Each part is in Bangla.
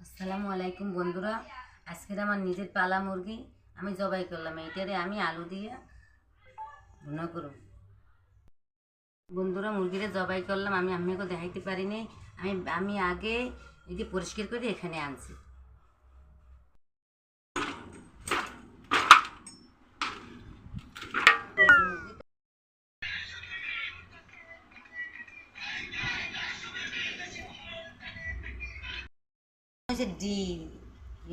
আসসালামু আলাইকুম বন্ধুরা, আজকের আমার নিজের পালা মুরগি আমি জবাই করলাম। এইটারে আমি আলু দিয়ে ভুনা করব। বন্ধুরা, মুরগিটা জবাই করলাম, আমি আপনাকে দেখাইতে পারিনি। আমি আমি আগে এই যে পরিষ্কার করে এখানে আনছি। ডিম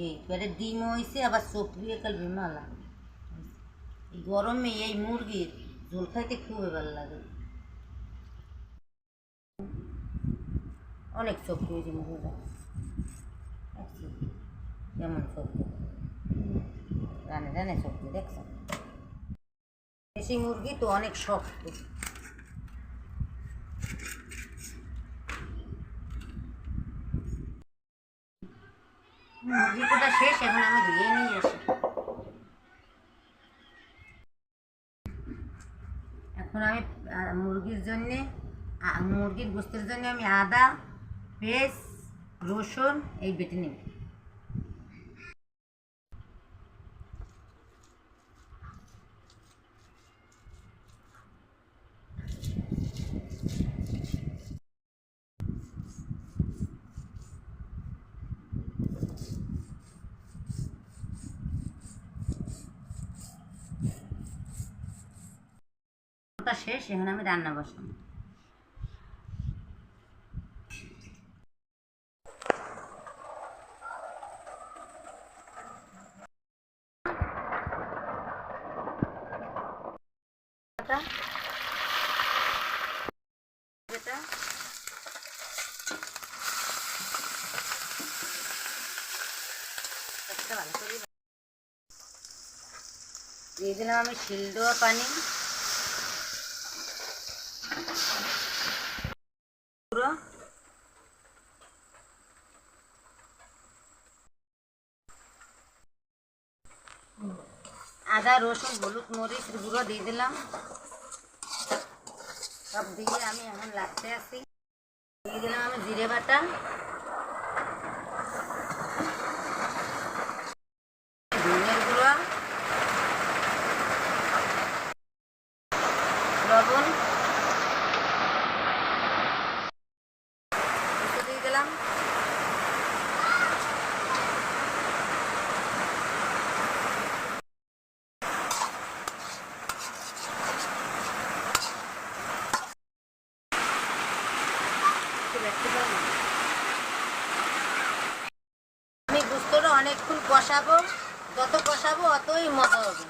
এবারে ডিম হয়েছে, আবার সবজি কাল বিমালা। এই গরমে এই মুরগির ঝোল খাইতে খুবই ভালো লাগে। অনেক সবজি হয়েছে মুরগিটা, কেমন সবজি রানে রানে সবজি দেখছ। দেশি মুরগি তো অনেক শক্ত। মুরগি কোটা শেষ, এখন আমি ধুয়ে নিয়ে আসি। এখন আমি মুরগির জন্যে মুরগির গোস্তের জন্য আমি আদা, পেঁয়াজ, রসুন এই বেটে নেব। ওটা শেষ, এখন আমি রান্না বসাবো। এটা ভালো করে দিয়ে দিলাম আমি শিল দেওয়া পানি, পুরো আদা, রসুন, হলুদ, মরিচ গুঁড়ো দিয়ে দিলাম। সব দিয়ে আমি এখন লাগতে আসি। দিয়ে দিলাম আমি জিরে বাটা, ধনিয়ার গুঁড়ো, লবণ দিয়ে দিলাম। আমি গোস্তটা অনেকক্ষণ কষাবো, যত কষাবো অতই মজা হবে।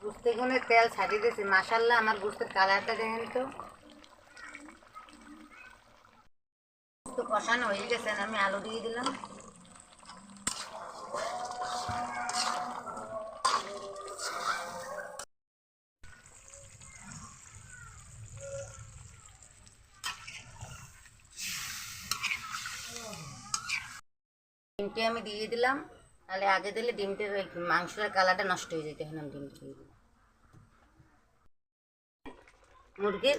গোস্তেগুলো তেল ছাড়িয়ে দিয়েছে, মাশাআল্লাহ। আমার গোস্তের কালারটা দেখেন তো, গোস্ত কষানো হয়ে গেছে। আমি আলু দিয়ে দিলাম। ডিমটি আমি দিয়ে দিলাম, তাহলে আগে দিলে ডিমটার মাংসের কালারটা নষ্ট হয়ে যেত। এখন আমি ডিমটা দিয়ে দিলাম। মুরগির